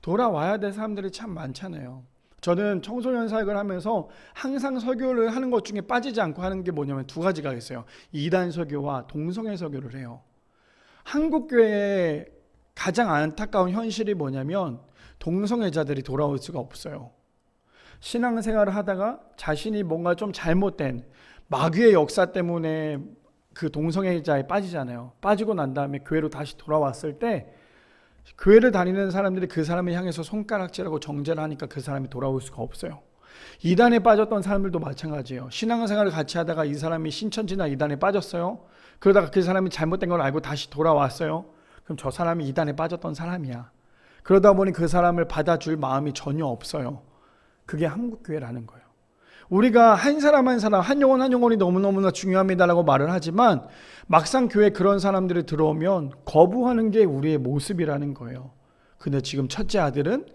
돌아와야 될 사람들이 참 많잖아요. 저는 청소년 사역을 하면서 항상 설교를 하는 것 중에 빠지지 않고 하는 게 뭐냐면 두 가지가 있어요. 이단 설교와 동성애 설교를 해요. 한국 교회의 가장 안타까운 현실이 뭐냐면 동성애자들이 돌아올 수가 없어요. 신앙생활을 하다가 자신이 뭔가 좀 잘못된 마귀의 역사 때문에 그 동성애자에 빠지잖아요. 빠지고 난 다음에 교회로 다시 돌아왔을 때 교회를 다니는 사람들이 그 사람을 향해서 손가락질하고 정죄를 하니까 그 사람이 돌아올 수가 없어요. 이단에 빠졌던 사람들도 마찬가지예요. 신앙생활을 같이 하다가 이 사람이 신천지나 이단에 빠졌어요. 그러다가 그 사람이 잘못된 걸 알고 다시 돌아왔어요. 그럼 저 사람이 이단에 빠졌던 사람이야. 그러다 보니 그 사람을 받아줄 마음이 전혀 없어요. 그게 한국교회라는 거예요. 우리가 한 사람 한 사람, 한 영혼이 너무너무나 중요합니다라고 말을 하지만 막상 교회에 그런 사람들이 들어오면 거부하는 게 우리의 모습이라는 거예요. 근데 지금 첫째 아들은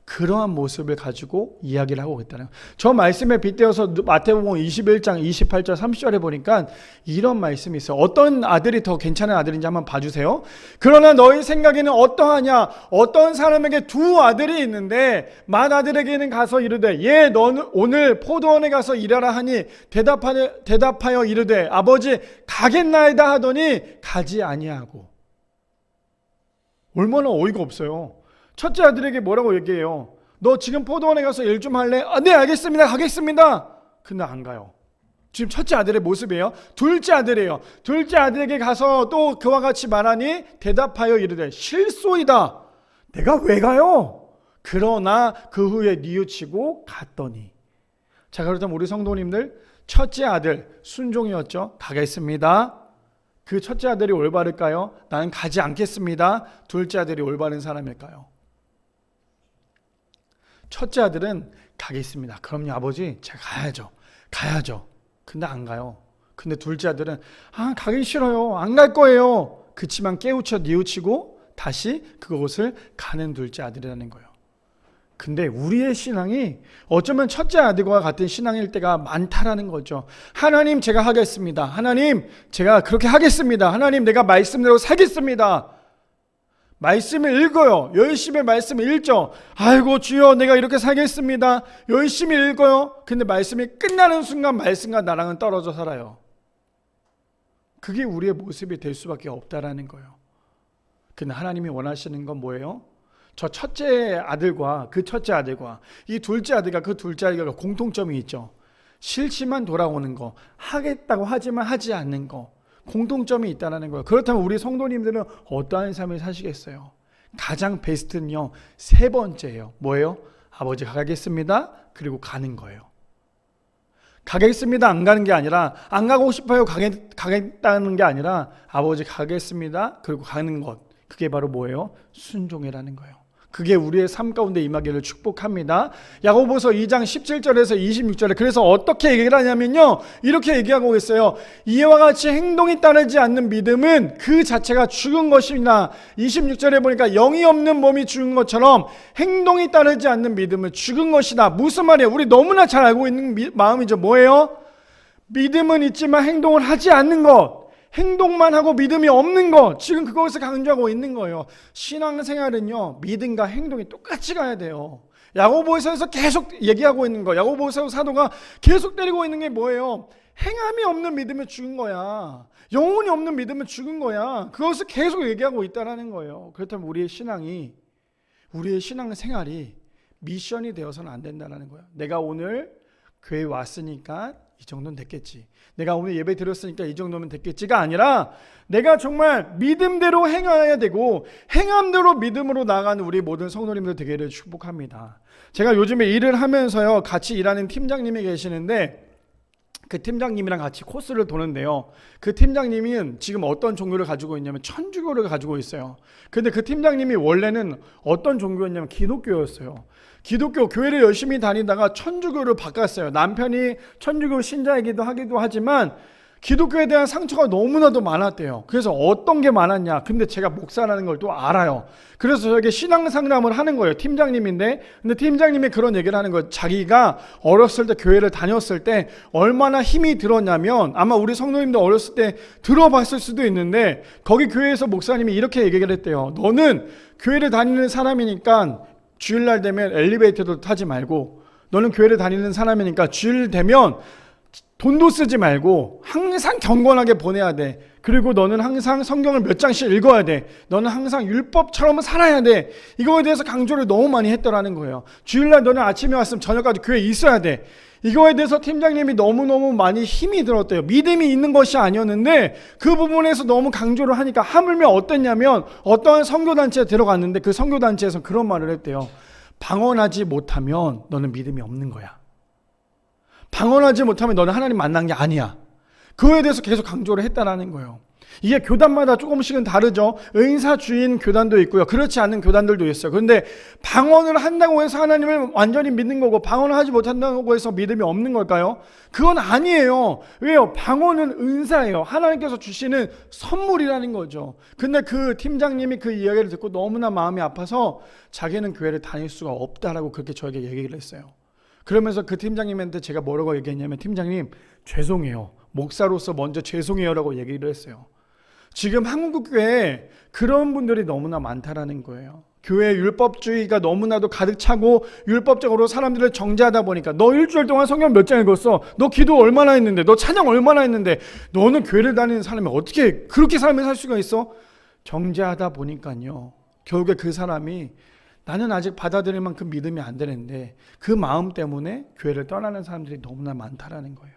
그러한 모습을 가지고 이야기를 하고 있다는 거예요. 저 말씀에 빗대어서 마태복음 21장 28절 30절에 보니까 이런 말씀이 있어요. 어떤 아들이 더 괜찮은 아들인지 한번 봐주세요. 그러나 너희 생각에는 어떠하냐? 어떤 사람에게 두 아들이 있는데 맏아들에게는 가서 이르되 너는 오늘 포도원에 가서 일하라 하니 대답하여 이르되 아버지 가겠나이다 하더니 가지 아니하고. 얼마나 어이가 없어요. 첫째 아들에게 뭐라고 얘기해요? 너 지금 포도원에 가서 일 좀 할래? 네 알겠습니다, 가겠습니다. 근데 안 가요. 지금 첫째 아들의 모습이에요. 둘째 아들이에요. 둘째 아들에게 가서 또 그와 같이 말하니 대답하여 이르되 실소이다. 내가 왜 가요? 그러나 그 후에 뉘우치고 갔더니. 자, 그렇다면 우리 성도님들, 첫째 아들 순종이었죠. 가겠습니다. 그 첫째 아들이 올바를까요? 나는 가지 않겠습니다. 둘째 아들이 올바른 사람일까요? 첫째 아들은 가겠습니다. 그럼요 아버지, 제가 가야죠. 근데 안 가요. 근데 둘째 아들은 가기 싫어요, 안 갈 거예요. 그치만 깨우쳐 뉘우치고 다시 그곳을 가는 둘째 아들이라는 거예요. 근데 우리의 신앙이 어쩌면 첫째 아들과 같은 신앙일 때가 많다라는 거죠. 하나님 제가 하겠습니다. 하나님 제가 그렇게 하겠습니다. 하나님 내가 말씀대로 살겠습니다. 말씀을 읽어요. 열심히 말씀을 읽죠. 아이고 주여 내가 이렇게 살겠습니다. 열심히 읽어요. 근데 말씀이 끝나는 순간 말씀과 나랑은 떨어져 살아요. 그게 우리의 모습이 될 수밖에 없다라는 거예요. 근데 하나님이 원하시는 건 뭐예요? 저 첫째 아들과 그 첫째 아들과 이 둘째 아들과 그 둘째 아들과 공통점이 있죠. 싫지만 돌아오는 거, 하겠다고 하지만 하지 않는 거, 공통점이 있다는 거예요. 그렇다면 우리 성도님들은 어떠한 삶을 사시겠어요? 가장 베스트는요, 세 번째예요. 뭐예요? 아버지 가겠습니다. 그리고 가는 거예요. 가겠습니다. 안 가는 게 아니라, 안 가고 싶어요. 가겠다는 게 아니라 아버지 가겠습니다. 그리고 가는 것. 그게 바로 뭐예요? 순종이라는 거예요. 그게 우리의 삶 가운데 임하기를 축복합니다. 야고보서 2장 17절에서 26절에 그래서 어떻게 얘기를 하냐면요, 이렇게 얘기하고 있어요. 이와 같이 행동이 따르지 않는 믿음은 그 자체가 죽은 것이나, 26절에 보니까 영이 없는 몸이 죽은 것처럼 행동이 따르지 않는 믿음은 죽은 것이다. 무슨 말이에요? 우리 너무나 잘 알고 있는 마음이죠. 뭐예요? 믿음은 있지만 행동을 하지 않는 것, 행동만 하고 믿음이 없는 것, 지금 그것을 강조하고 있는 거예요. 신앙생활은요, 믿음과 행동이 똑같이 가야 돼요. 야고보서에서 계속 얘기하고 있는 거, 야고보서 사도가 계속 때리고 있는 게 뭐예요? 행함이 없는 믿음은 죽은 거야. 영혼이 없는 믿음은 죽은 거야. 그것을 계속 얘기하고 있다는 거예요. 그렇다면 우리의 신앙생활이 미션이 되어서는 안 된다는 거예요. 내가 오늘 교회 왔으니까 이 정도는 됐겠지, 내가 오늘 예배 드렸으니까 이 정도면 됐겠지가 아니라, 내가 정말 믿음대로 행해야 되고 행함대로 믿음으로 나아가는 우리 모든 성도님들 되기를 축복합니다. 제가 요즘에 일을 하면서요, 같이 일하는 팀장님이 계시는데, 그 팀장님이랑 같이 코스를 도는데요, 그 팀장님은 지금 어떤 종교를 가지고 있냐면 천주교를 가지고 있어요. 근데 그 팀장님이 원래는 어떤 종교였냐면 기독교였어요. 기독교 교회를 열심히 다니다가 천주교를 바꿨어요. 남편이 천주교 신자이기도 하기도 하지만 기독교에 대한 상처가 너무나도 많았대요. 그래서 어떤 게 많았냐, 근데 제가 목사라는 걸 또 알아요. 그래서 저에게 신앙 상담을 하는 거예요. 팀장님인데, 근데 팀장님이 그런 얘기를 하는 거예요. 자기가 어렸을 때 교회를 다녔을 때 얼마나 힘이 들었냐면, 아마 우리 성도님도 어렸을 때 들어봤을 수도 있는데, 거기 교회에서 목사님이 이렇게 얘기를 했대요. 너는 교회를 다니는 사람이니까 주일날 되면 엘리베이터도 타지 말고, 너는 교회를 다니는 사람이니까 주일 되면 돈도 쓰지 말고 항상 경건하게 보내야 돼. 그리고 너는 항상 성경을 몇 장씩 읽어야 돼. 너는 항상 율법처럼 살아야 돼. 이거에 대해서 강조를 너무 많이 했더라는 거예요. 주일날 너는 아침에 왔으면 저녁까지 교회에 있어야 돼. 이거에 대해서 팀장님이 너무너무 많이 힘이 들었대요. 믿음이 있는 것이 아니었는데 그 부분에서 너무 강조를 하니까, 하물며 어땠냐면 어떠한 선교단체에 들어갔는데 그 선교단체에서 그런 말을 했대요. 방언하지 못하면 너는 믿음이 없는 거야. 방언하지 못하면 너는 하나님 만난 게 아니야. 그거에 대해서 계속 강조를 했다라는 거예요. 이게 교단마다 조금씩은 다르죠. 은사주인 교단도 있고요, 그렇지 않은 교단들도 있어요. 그런데 방언을 한다고 해서 하나님을 완전히 믿는 거고, 방언을 하지 못한다고 해서 믿음이 없는 걸까요? 그건 아니에요. 왜요? 방언은 은사예요. 하나님께서 주시는 선물이라는 거죠. 근데 그 팀장님이 그 이야기를 듣고 너무나 마음이 아파서 자기는 교회를 다닐 수가 없다라고 그렇게 저에게 얘기를 했어요. 그러면서 그 팀장님한테 제가 뭐라고 얘기했냐면, 팀장님 죄송해요, 목사로서 먼저 죄송해요라고 얘기를 했어요. 지금 한국교회에 그런 분들이 너무나 많다라는 거예요. 교회 율법주의가 너무나도 가득 차고 율법적으로 사람들을 정죄하다 보니까, 너 일주일 동안 성경 몇 장 읽었어? 너 기도 얼마나 했는데? 너 찬양 얼마나 했는데? 너는 교회를 다니는 사람이 어떻게 그렇게 삶을 살 수가 있어? 정죄하다 보니까요, 결국에 그 사람이 나는 아직 받아들일 만큼 믿음이 안 되는데 그 마음 때문에 교회를 떠나는 사람들이 너무나 많다라는 거예요.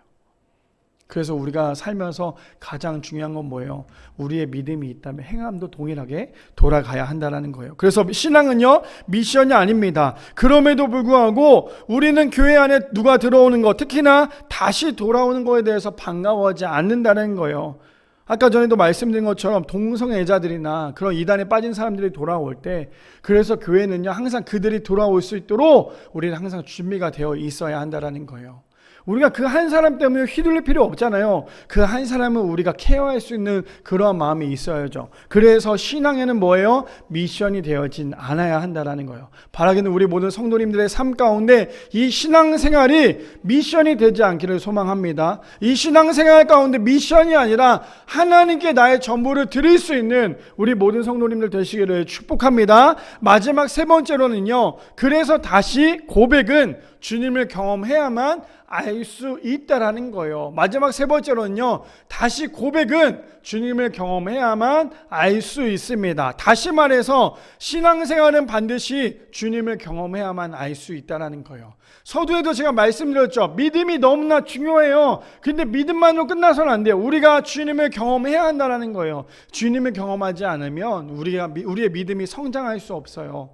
그래서 우리가 살면서 가장 중요한 건 뭐예요? 우리의 믿음이 있다면 행함도 동일하게 돌아가야 한다는 거예요. 그래서 신앙은요, 미션이 아닙니다. 그럼에도 불구하고 우리는 교회 안에 누가 들어오는 것, 특히나 다시 돌아오는 것에 대해서 반가워하지 않는다는 거예요. 아까 전에도 말씀드린 것처럼 동성애자들이나 그런 이단에 빠진 사람들이 돌아올 때, 그래서 교회는요, 항상 그들이 돌아올 수 있도록 우리는 항상 준비가 되어 있어야 한다는 거예요. 우리가 그 한 사람 때문에 휘둘릴 필요 없잖아요. 그 한 사람은 우리가 케어할 수 있는 그러한 마음이 있어야죠. 그래서 신앙에는 뭐예요? 미션이 되어진 않아야 한다는 거예요. 바라기는 우리 모든 성도님들의 삶 가운데 이 신앙생활이 미션이 되지 않기를 소망합니다. 이 신앙생활 가운데 미션이 아니라 하나님께 나의 전부를 드릴 수 있는 우리 모든 성도님들 되시기를 축복합니다. 마지막 세 번째로는요, 그래서 다시 고백은 주님을 경험해야만 알 수 있다라는 거예요. 마지막 세 번째로는요, 다시 고백은 주님을 경험해야만 알 수 있습니다. 다시 말해서 신앙생활은 반드시 주님을 경험해야만 알 수 있다라는 거예요. 서두에도 제가 말씀드렸죠. 믿음이 너무나 중요해요. 근데 믿음만으로 끝나서는 안 돼요. 우리가 주님을 경험해야 한다는 거예요. 주님을 경험하지 않으면 우리의 믿음이 성장할 수 없어요.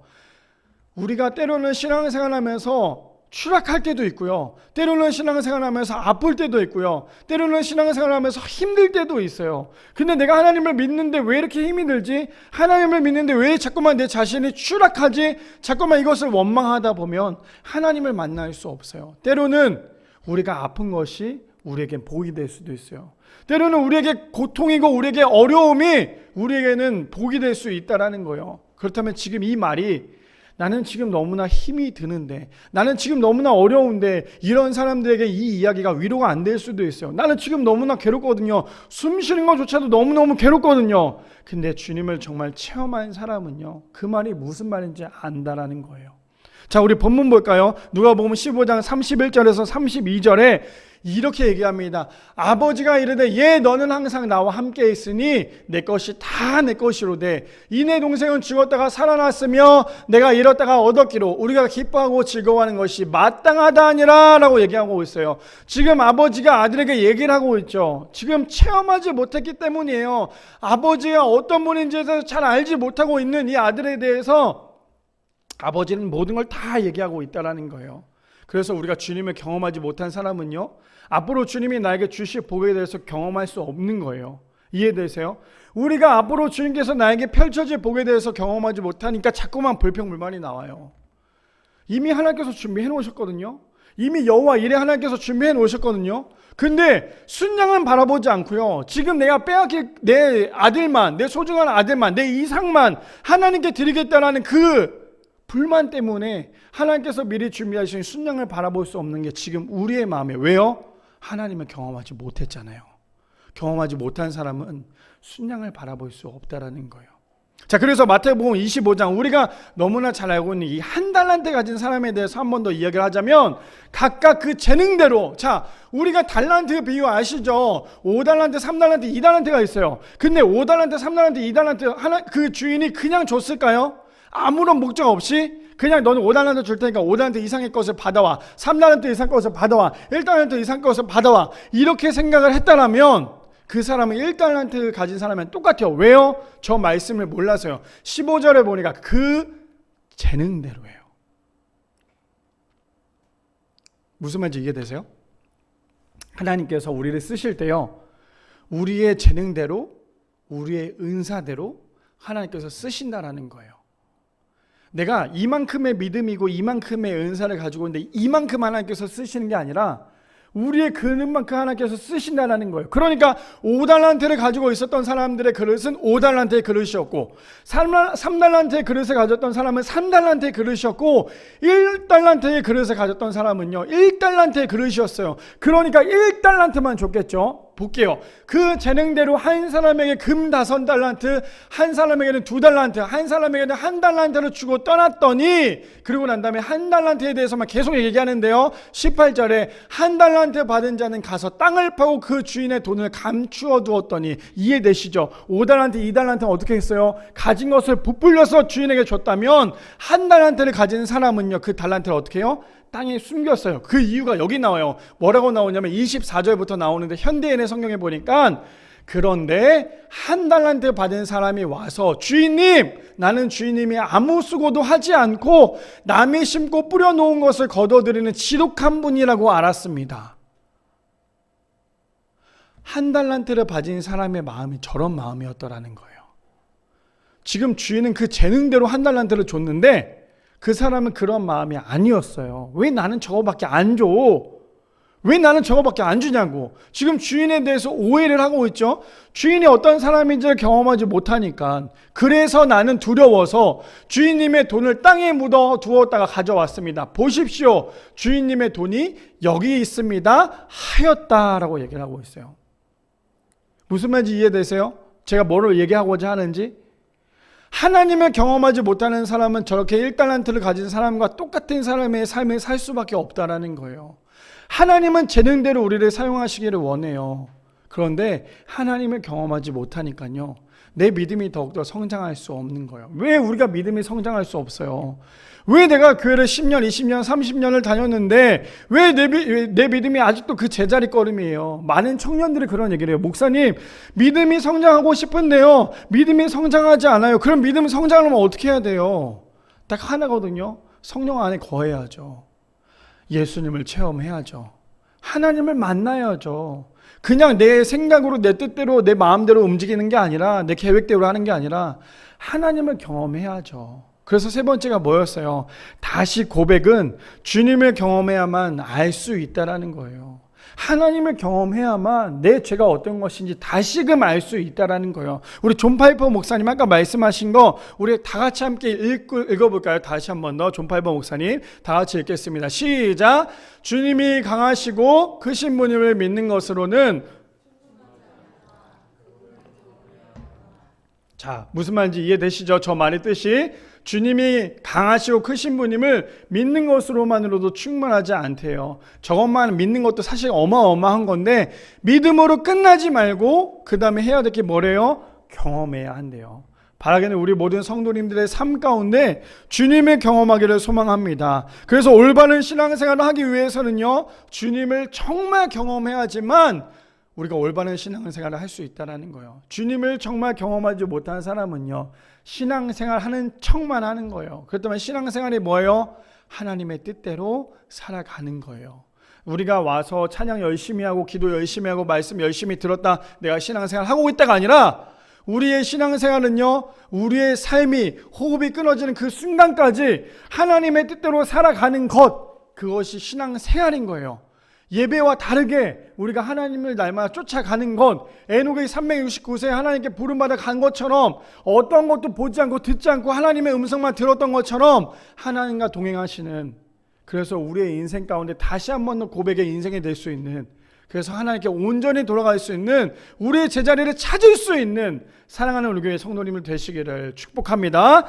우리가 때로는 신앙생활하면서 추락할 때도 있고요. 때로는 신앙생활 하면서 아플 때도 있고요. 때로는 신앙생활 하면서 힘들 때도 있어요. 근데 내가 하나님을 믿는데 왜 이렇게 힘이 들지? 하나님을 믿는데 왜 자꾸만 내 자신이 추락하지? 자꾸만 이것을 원망하다 보면 하나님을 만날 수 없어요. 때로는 우리가 아픈 것이 우리에게 복이 될 수도 있어요. 때로는 우리에게 고통이고 우리에게 어려움이 우리에게는 복이 될 수 있다라는 거예요. 그렇다면 지금 이 말이 나는 지금 너무나 힘이 드는데, 나는 지금 너무나 어려운데, 이런 사람들에게 이 이야기가 위로가 안 될 수도 있어요. 나는 지금 너무나 괴롭거든요. 숨 쉬는 것조차도 너무너무 괴롭거든요. 근데 주님을 정말 체험한 사람은요, 그 말이 무슨 말인지 안다라는 거예요. 자, 우리 본문 볼까요? 누가복음 15장 31절에서 32절에 이렇게 얘기합니다. 아버지가 이르되 예 너는 항상 나와 함께 있으니 내 것이 다 내 것이로되 이내 동생은 죽었다가 살아났으며 내가 잃었다가 얻었기로 우리가 기뻐하고 즐거워하는 것이 마땅하다 아니라 라고 얘기하고 있어요. 지금 아버지가 아들에게 얘기를 하고 있죠. 지금 체험하지 못했기 때문이에요. 아버지가 어떤 분인지에 대해서 잘 알지 못하고 있는 이 아들에 대해서 아버지는 모든 걸 다 얘기하고 있다라는 거예요. 그래서 우리가 주님을 경험하지 못한 사람은요, 앞으로 주님이 나에게 주실 복에 대해서 경험할 수 없는 거예요. 이해되세요? 우리가 앞으로 주님께서 나에게 펼쳐질 복에 대해서 경험하지 못하니까 자꾸만 불평불만이 나와요. 이미 하나님께서 준비해 놓으셨거든요. 이미 여호와 이레 하나님께서 준비해 놓으셨거든요. 근데 순양은 바라보지 않고요, 지금 내가 빼앗길 내 아들만, 내 소중한 아들만, 내 이상만 하나님께 드리겠다라는 그 불만 때문에 하나님께서 미리 준비하신 순양을 바라볼 수 없는 게 지금 우리의 마음에, 왜요? 하나님을 경험하지 못했잖아요. 경험하지 못한 사람은 순양을 바라볼 수 없다라는 거예요. 자, 그래서 마태복음 25장, 우리가 너무나 잘 알고 있는 이 한 달란트 가진 사람에 대해서 한 번 더 이야기를 하자면, 각각 그 재능대로, 자, 우리가 달란트 비유 아시죠? 5달란트, 3달란트, 2달란트가 있어요. 근데 5달란트, 3달란트, 2달란트 하나 그 주인이 그냥 줬을까요? 아무런 목적 없이 그냥 너는 5달란트 줄 테니까 5달란트 이상의 것을 받아와, 3달란트 이상 것을 받아와, 1달란트 이상 것을 받아와, 이렇게 생각을 했다라면 그 사람은 1달란트 가진 사람은 똑같아요. 왜요? 저 말씀을 몰라서요. 15절에 보니까 그 재능대로예요. 무슨 말인지 이해되세요? 하나님께서 우리를 쓰실 때요, 우리의 재능대로, 우리의 은사대로 하나님께서 쓰신다라는 거예요. 내가 이만큼의 믿음이고 이만큼의 은사를 가지고 있는데 이만큼 하나님께서 쓰시는 게 아니라 우리의 그릇만큼 하나님께서 쓰신다는 거예요. 그러니까 5달란트를 가지고 있었던 사람들의 그릇은 5달란트의 그릇이었고, 3달란트의 그릇을 가졌던 사람은 3달란트의 그릇이었고, 1달란트의 그릇을 가졌던 사람은요 1달란트의 그릇이었어요. 그러니까 1달란트만 줬겠죠. 볼게요. 그 재능대로 한 사람에게 금 5달란트, 한 사람에게는 2달란트, 한 사람에게는 1달란트를 주고 떠났더니, 그리고 난 다음에 1달란트에 대해서만 계속 얘기하는데요, 18절에 1달란트 받은 자는 가서 땅을 파고 그 주인의 돈을 감추어 두었더니, 이해되시죠? 5달란트, 2달란트는 어떻게 했어요? 가진 것을 부풀려서 주인에게 줬다면 1달란트를 가진 사람은요 그 달란트를 어떻게 해요? 땅에 숨겼어요. 그 이유가 여기 나와요. 뭐라고 나오냐면 24절부터 나오는데, 현대인의 성경에 보니까, 그런데 1달란트 받은 사람이 와서 주인님, 나는 주인님이 아무 수고도 하지 않고 남이 심고 뿌려놓은 것을 거둬들이는 지독한 분이라고 알았습니다. 1달란트를 받은 사람의 마음이 저런 마음이었더라는 거예요. 지금 주인은 그 재능대로 1달란트를 줬는데 그 사람은 그런 마음이 아니었어요. 왜 나는 저거밖에 안 줘? 왜 나는 저거밖에 안 주냐고. 지금 주인에 대해서 오해를 하고 있죠. 주인이 어떤 사람인지를 경험하지 못하니까, 그래서 나는 두려워서 주인님의 돈을 땅에 묻어 두었다가 가져왔습니다. 보십시오, 주인님의 돈이 여기 있습니다 하였다라고 얘기를 하고 있어요. 무슨 말인지 이해되세요? 제가 뭐를 얘기하고자 하는지? 하나님을 경험하지 못하는 사람은 저렇게 1달란트를 가진 사람과 똑같은 사람의 삶을 살 수밖에 없다라는 거예요. 하나님은 재능대로 우리를 사용하시기를 원해요. 그런데 하나님을 경험하지 못하니까요, 내 믿음이 더욱더 성장할 수 없는 거예요. 왜 우리가 믿음이 성장할 수 없어요? 왜 내가 교회를 10년, 20년, 30년을 다녔는데 왜 내 믿음이 아직도 그 제자리 걸음이에요? 많은 청년들이 그런 얘기를 해요. 목사님, 믿음이 성장하고 싶은데요, 믿음이 성장하지 않아요. 그럼 믿음이 성장하려면 어떻게 해야 돼요? 딱 하나거든요. 성령 안에 거해야죠. 예수님을 체험해야죠. 하나님을 만나야죠. 그냥 내 생각으로 내 뜻대로 내 마음대로 움직이는 게 아니라 내 계획대로 하는 게 아니라 하나님을 경험해야죠. 그래서 세 번째가 뭐였어요? 다시 고백은 주님을 경험해야만 알 수 있다라는 거예요. 하나님을 경험해야만 내 죄가 어떤 것인지 다시금 알 수 있다라는 거예요. 우리 존 파이퍼 목사님 아까 말씀하신 거 우리 다 같이 함께 읽어볼까요? 다시 한 번 더 존 파이퍼 목사님 다 같이 읽겠습니다. 시작. 주님이 강하시고 크신 분임을 믿는 것으로는, 자, 무슨 말인지 이해되시죠? 저 말의 뜻이 주님이 강하시고 크신 분임을 믿는 것으로만으로도 충분하지 않대요. 저것만 믿는 것도 사실 어마어마한 건데 믿음으로 끝나지 말고 그 다음에 해야 될 게 뭐래요? 경험해야 한대요. 바라기는 우리 모든 성도님들의 삶 가운데 주님을 경험하기를 소망합니다. 그래서 올바른 신앙생활을 하기 위해서는요, 주님을 정말 경험해야지만 우리가 올바른 신앙생활을 할 수 있다는 거예요. 주님을 정말 경험하지 못한 사람은요, 신앙생활 하는 척만 하는 거예요. 그렇다면 신앙생활이 뭐예요? 하나님의 뜻대로 살아가는 거예요. 우리가 와서 찬양 열심히 하고 기도 열심히 하고 말씀 열심히 들었다 내가 신앙생활 하고 있다가 아니라 우리의 신앙생활은요, 우리의 삶이 호흡이 끊어지는 그 순간까지 하나님의 뜻대로 살아가는 것, 그것이 신앙생활인 거예요. 예배와 다르게 우리가 하나님을 날마다 쫓아가는 것, 에녹이 369세 하나님께 부름받아 간 것처럼 어떤 것도 보지 않고 듣지 않고 하나님의 음성만 들었던 것처럼 하나님과 동행하시는, 그래서 우리의 인생 가운데 다시 한 번 더 고백의 인생이 될 수 있는, 그래서 하나님께 온전히 돌아갈 수 있는, 우리의 제자리를 찾을 수 있는 사랑하는 우리 교회 성도님을 되시기를 축복합니다.